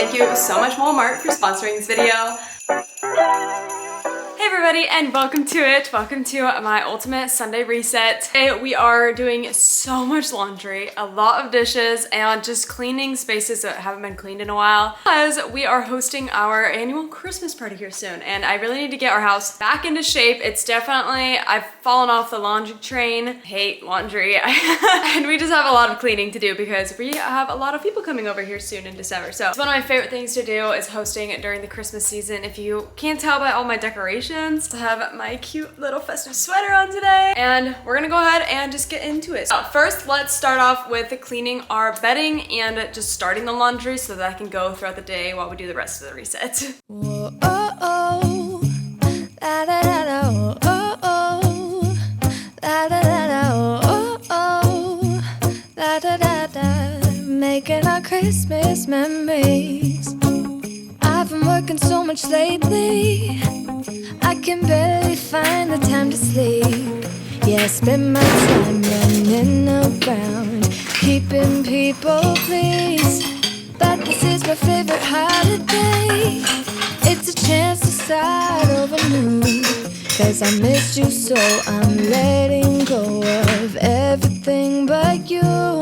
Thank you so much Walmart for sponsoring this video. Hey everybody, and welcome to it. Welcome to my ultimate Sunday reset. Today we are doing so much laundry, a lot of dishes, and just cleaning spaces that haven't been cleaned in a while because we are hosting our annual Christmas party here soon, and I really need to get our house back into shape. It's definitely, I've fallen off the laundry train. I hate laundry. And we just have a lot of cleaning to do because we have a lot of people coming over here soon in December. So it's one of my favorite things to do is hosting during the Christmas season. If you can't tell by all my decorations, I have my cute little festive sweater on today, and we're gonna go ahead and just get into it. So first, let's start off with cleaning our bedding and just starting the laundry so that I can go throughout the day while we do the rest of the reset. Whoa, oh, oh. Da, da, da, da, oh, oh. Da, da, da, da, oh, oh. Da, da, da, da. Making our Christmas memories. I've been working so much lately, I can barely find the time to sleep. Yeah, I spend my time running around, keeping people pleased. But this is my favorite holiday. It's a chance to start over new. Cause I missed you, so I'm letting go of everything but you.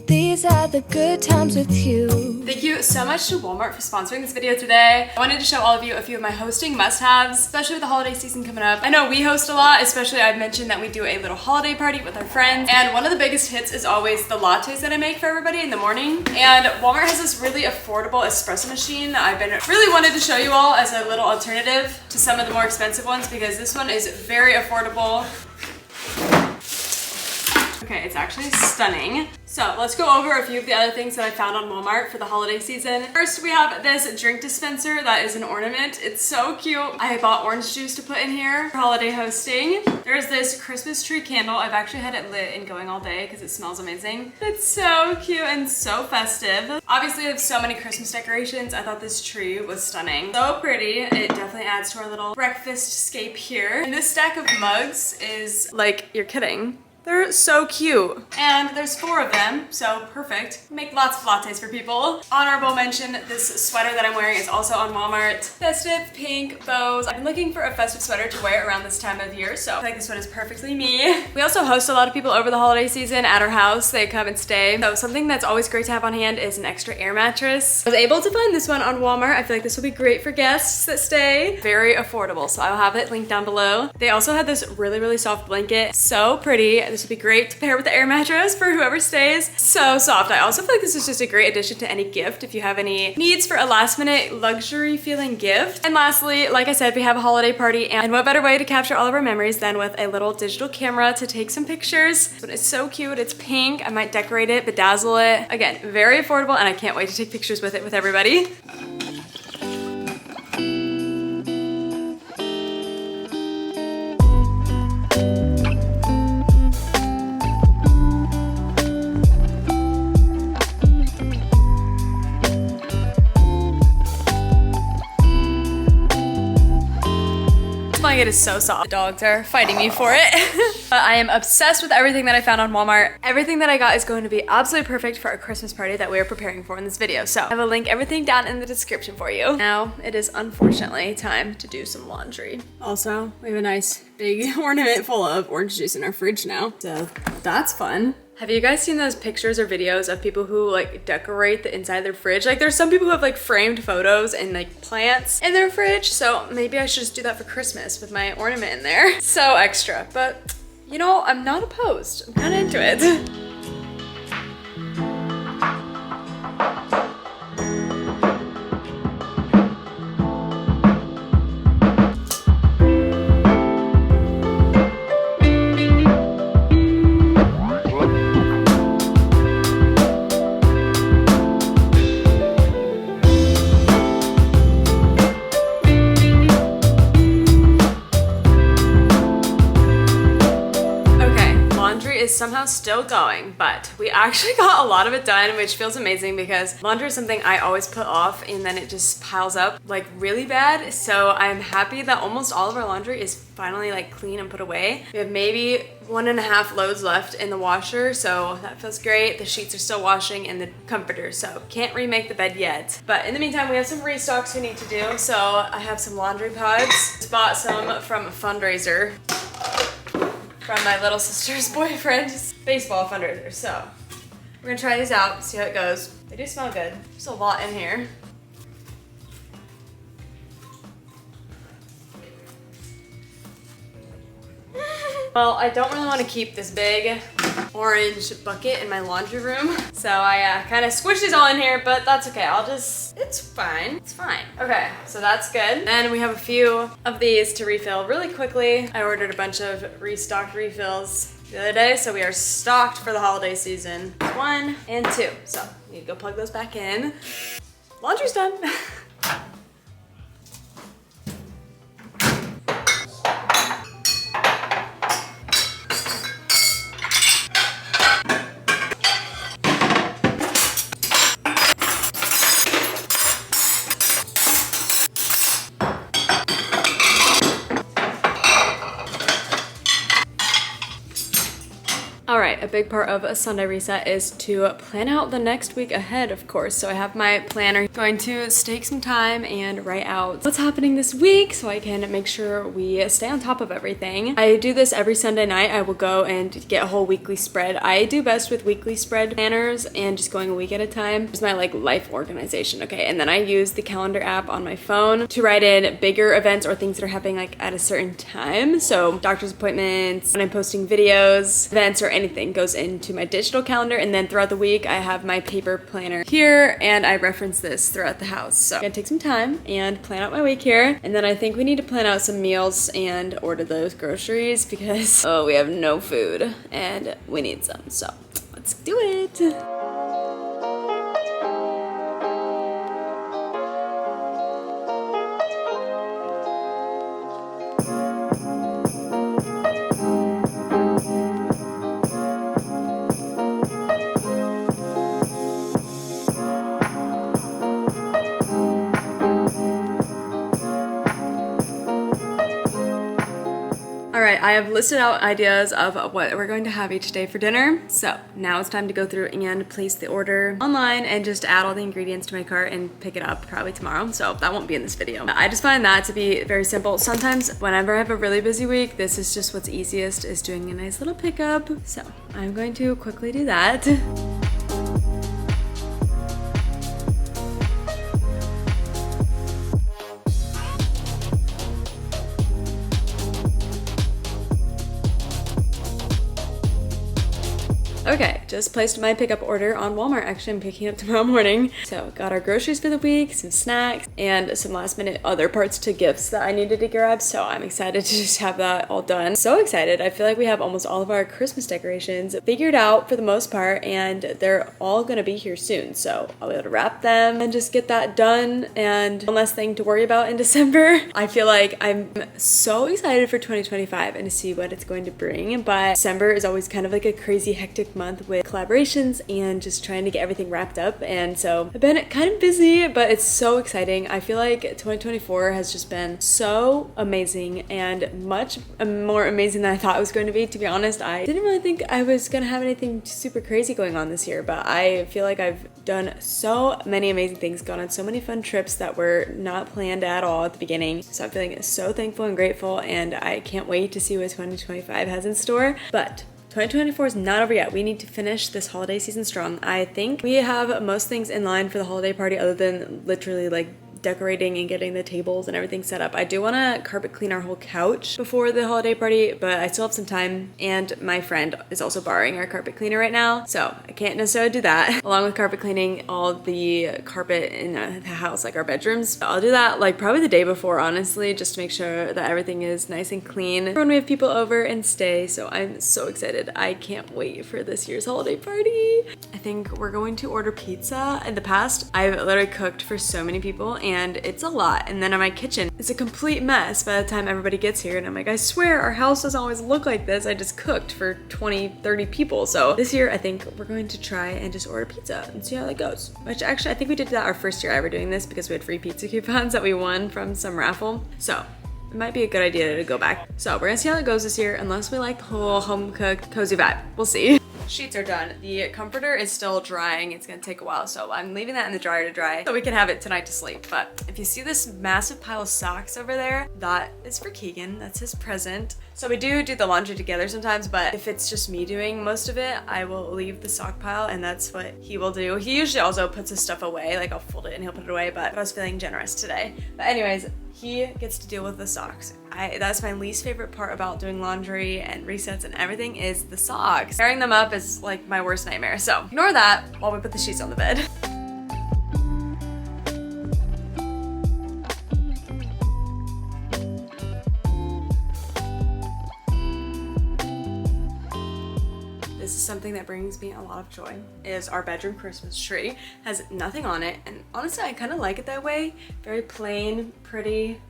These are the good times with you. Thank you so much to Walmart for sponsoring this video today. I wanted to show all of you a few of my hosting must-haves, especially with the holiday season coming up. I know we host a lot, especially I've mentioned that we do a little holiday party with our friends, and one of the biggest hits is always the lattes that I make for everybody in the morning. And Walmart has this really affordable espresso machine that I've been really wanted to show you all as a little alternative to some of the more expensive ones, because this one is very affordable. Okay, it's actually stunning. So let's go over a few of the other things that I found on Walmart for the holiday season. First, we have this drink dispenser that is an ornament. It's so cute. I bought orange juice to put in here for holiday hosting. There's this Christmas tree candle. I've actually had it lit and going all day because it smells amazing. It's so cute and so festive. Obviously, I have so many Christmas decorations. I thought this tree was stunning. So pretty. It definitely adds to our little breakfast scape here. And this stack of mugs is like, you're kidding. They're so cute. And there's 4 of them, so perfect. Make lots of lattes for people. Honorable mention, this sweater that I'm wearing is also on Walmart. Festive pink bows. I've been looking for a festive sweater to wear around this time of year, so I feel like this one is perfectly me. We also host a lot of people over the holiday season at our house. They come and stay. So something that's always great to have on hand is an extra air mattress. I was able to find this one on Walmart. I feel like this will be great for guests that stay. Very affordable, so I'll have it linked down below. They also had this really, really soft blanket. So pretty. This would be great to pair with the air mattress for whoever stays. So soft. I also feel like this is just a great addition to any gift if you have any needs for a last minute luxury feeling gift. And lastly, like I said, we have a holiday party, and what better way to capture all of our memories than with a little digital camera to take some pictures. But it's so cute. It's pink. I might decorate it, bedazzle it. Again, very affordable, and I can't wait to take pictures with it with everybody. It is so soft. The dogs are fighting me for it. But I am obsessed with everything that I found on Walmart. Everything that I got is going to be absolutely perfect for our Christmas party that we are preparing for in this video. So I will link everything down in the description for you. Now it is unfortunately time to do some laundry. Also, we have a nice big ornament full of orange juice in our fridge now. So that's fun. Have you guys seen those pictures or videos of people who like decorate the inside of their fridge? Like there's some people who have like framed photos and like plants in their fridge. So maybe I should just do that for Christmas with my ornament in there. So extra, but you know, I'm not opposed. I'm kind of into it. somehow still going, but we actually got a lot of it done, which feels amazing because laundry is something I always put off and then it just piles up like really bad. So I'm happy that almost all of our laundry is finally like clean and put away. We have maybe 1.5 loads left in the washer, so that feels great. The sheets are still washing and the comforter, so can't remake the bed yet. But in the meantime, we have some restocks we need to do. So I have some laundry pods. Just bought some from a fundraiser from my little sister's boyfriend's baseball fundraiser. So we're gonna try these out, see how it goes. They do smell good. There's a lot in here. Well, I don't really want to keep this big orange bucket in my laundry room. So I kind of squished these all in here, but that's okay. It's fine. It's fine. Okay, so that's good. Then we have a few of these to refill really quickly. I ordered a bunch of restocked refills the other day, so we are stocked for the holiday season. 1 and 2. So need to go plug those back in. Laundry's done. All right, a big part of a Sunday reset is to plan out the next week ahead, of course. So I have my planner, going to take some time and write out what's happening this week so I can make sure we stay on top of everything. I do this every Sunday night. I will go and get a whole weekly spread. I do best with weekly spread planners and just going a week at a time. It's my like life organization, okay? And then I use the calendar app on my phone to write in bigger events or things that are happening like at a certain time. So doctor's appointments, when I'm posting videos, events, or anything goes into my digital calendar, and then throughout the week I have my paper planner here and I reference this throughout the house. So I'm gonna take some time and plan out my week here, and then I think we need to plan out some meals and order those groceries because oh, we have no food and we need some. So let's do it. All right, I have listed out ideas of what we're going to have each day for dinner. So now it's time to go through and place the order online and just add all the ingredients to my cart and pick it up probably tomorrow. So that won't be in this video. I just find that to be very simple. Sometimes whenever I have a really busy week, this is just what's easiest, is doing a nice little pickup. So I'm going to quickly do that. Okay, just placed my pickup order on Walmart. Actually, I'm picking up tomorrow morning. So got our groceries for the week, some snacks, and some last minute other parts to gifts that I needed to grab. So I'm excited to just have that all done. So excited. I feel like we have almost all of our Christmas decorations figured out for the most part, and they're all gonna be here soon. So I'll be able to wrap them and just get that done, and one less thing to worry about in December. I feel like I'm so excited for 2025 and to see what it's going to bring. But December is always kind of like a crazy hectic month with collaborations and just trying to get everything wrapped up, and so I've been kind of busy, but it's so exciting. I feel like 2024 has just been so amazing and much more amazing than I thought it was going to be. To be honest, I didn't really think I was gonna have anything super crazy going on this year, but I feel like I've done so many amazing things, gone on so many fun trips that were not planned at all at the beginning. So I'm feeling so thankful and grateful, and I can't wait to see what 2025 has in store. But 2024 is not over yet. We need to finish this holiday season strong. I think we have most things in line for the holiday party other than literally like decorating and getting the tables and everything set up. I do want to carpet clean our whole couch before the holiday party, but I still have some time, and my friend is also borrowing our carpet cleaner right now, so I can't necessarily do that. Along with carpet cleaning all the carpet in the house, like our bedrooms. I'll do that like probably the day before, honestly, just to make sure that everything is nice and clean for when we have people over and stay. So I'm so excited. I can't wait for this year's holiday party. I think we're going to order pizza. In the past, I've literally cooked for so many people, and it's a lot. And then in my kitchen, it's a complete mess by the time everybody gets here. And I'm like, I swear our house doesn't always look like this. I just cooked for 20, 30 people. So this year, I think we're going to try and just order pizza and see how that goes. Which actually, I think we did that our first year ever doing this because we had free pizza coupons that we won from some raffle. So it might be a good idea to go back. So we're gonna see how it goes this year, unless we like the whole home cooked cozy vibe. We'll see. Sheets are done. The comforter is still drying. It's gonna take a while, so I'm leaving that in the dryer to dry so we can have it tonight to sleep. But if you see this massive pile of socks over there, that is for Keegan. That's his present. So we do the laundry together sometimes, but if it's just me doing most of it, I will leave the sock pile and that's what he will do. He usually also puts his stuff away, like I'll fold it and he'll put it away, but I was feeling generous today. But anyways, he gets to deal with the socks. That's my least favorite part about doing laundry and resets and everything is the socks. Tearing them up is like my worst nightmare. So ignore that while we put the sheets on the bed. This is something that brings me a lot of joy, is our bedroom Christmas tree. Has nothing on it, and honestly I kind of like it that way. Very plain, pretty.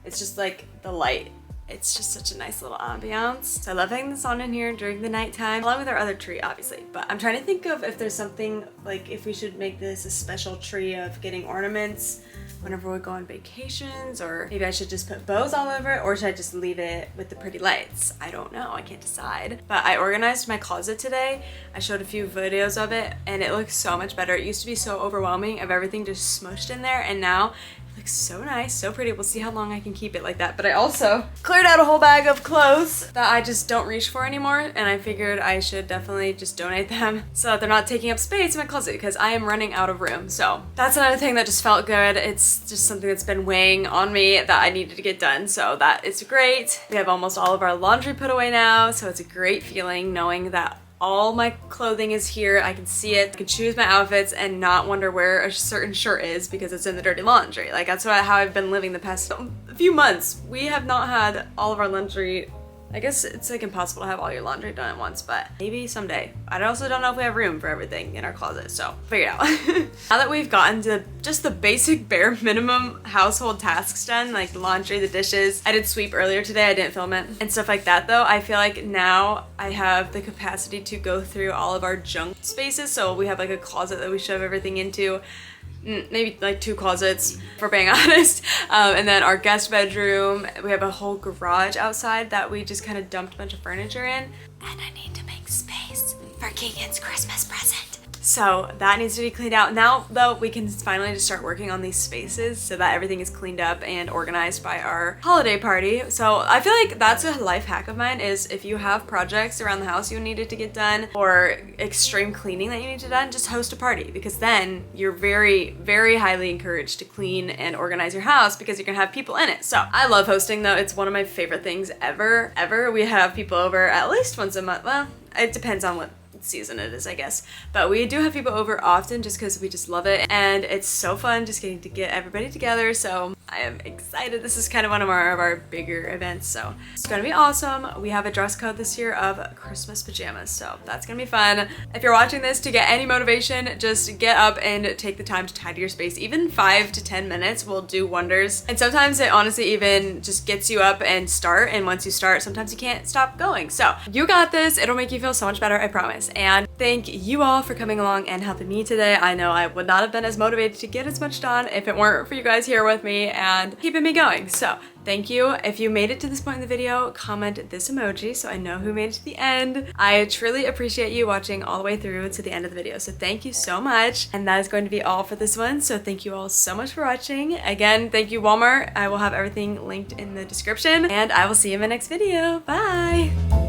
It's just like the light. It's just such a nice little ambiance. So I love having this on in here during the nighttime, along with our other tree, obviously. But I'm trying to think of if there's something, like if we should make this a special tree of getting ornaments whenever we go on vacations, or maybe I should just put bows all over it, or should I just leave it with the pretty lights? I don't know, I can't decide. But I organized my closet today. I showed a few videos of it and it looks so much better. It used to be so overwhelming of everything just smushed in there, and now looks so nice, so pretty. We'll see how long I can keep it like that. But I also cleared out a whole bag of clothes that I just don't reach for anymore, and I figured I should definitely just donate them so that they're not taking up space in my closet because I am running out of room. So that's another thing that just felt good. It's just something that's been weighing on me that I needed to get done, so that is great. We have almost all of our laundry put away now, so it's a great feeling knowing that all my clothing is here. I can see it. I can choose my outfits and not wonder where a certain shirt is because it's in the dirty laundry. Like that's how I've been living the past few months. We have not had all of our laundry. I guess it's like impossible to have all your laundry done at once, but maybe someday. I also don't know if we have room for everything in our closet, so figure it out. Now that we've gotten to just the basic bare minimum household tasks done, like the laundry, the dishes. I did sweep earlier today, I didn't film it, and stuff like that though. I feel like now I have the capacity to go through all of our junk spaces. So we have like a closet that we shove everything into. Maybe like 2 closets, for being honest. And then our guest bedroom, we have a whole garage outside that we just kind of dumped a bunch of furniture in. And I need to make space for Keegan's Christmas present. So that needs to be cleaned out. Now though, we can finally just start working on these spaces so that everything is cleaned up and organized by our holiday party. So I feel like that's a life hack of mine, is if you have projects around the house you needed to get done, or extreme cleaning that you need to done, just host a party, because then you're very, very highly encouraged to clean and organize your house because you're gonna have people in it. So I love hosting though. It's one of my favorite things ever. We have people over at least once a month. Well, it depends on what season it is, I guess, but we do have people over often just because we just love it, and it's so fun just getting to get everybody together. So I am excited. This is kind of one of our bigger events, so it's gonna be awesome. We have a dress code this year of Christmas pajamas, so that's gonna be fun. If you're watching this to get any motivation, just get up and take the time to tidy your space. Even 5 to 10 minutes will do wonders, and sometimes it honestly even just gets you up and start, and once you start, sometimes you can't stop going. So you got this. It'll make you feel so much better, I promise. And thank you all for coming along and helping me today. I know I would not have been as motivated to get as much done if it weren't for you guys here with me and keeping me going. So thank you. If you made it to this point in the video, comment this emoji so I know who made it to the end. I truly appreciate you watching all the way through to the end of the video. So thank you so much. And that is going to be all for this one. So thank you all so much for watching. Again, thank you Walmart. I will have everything linked in the description, and I will see you in my next video. Bye.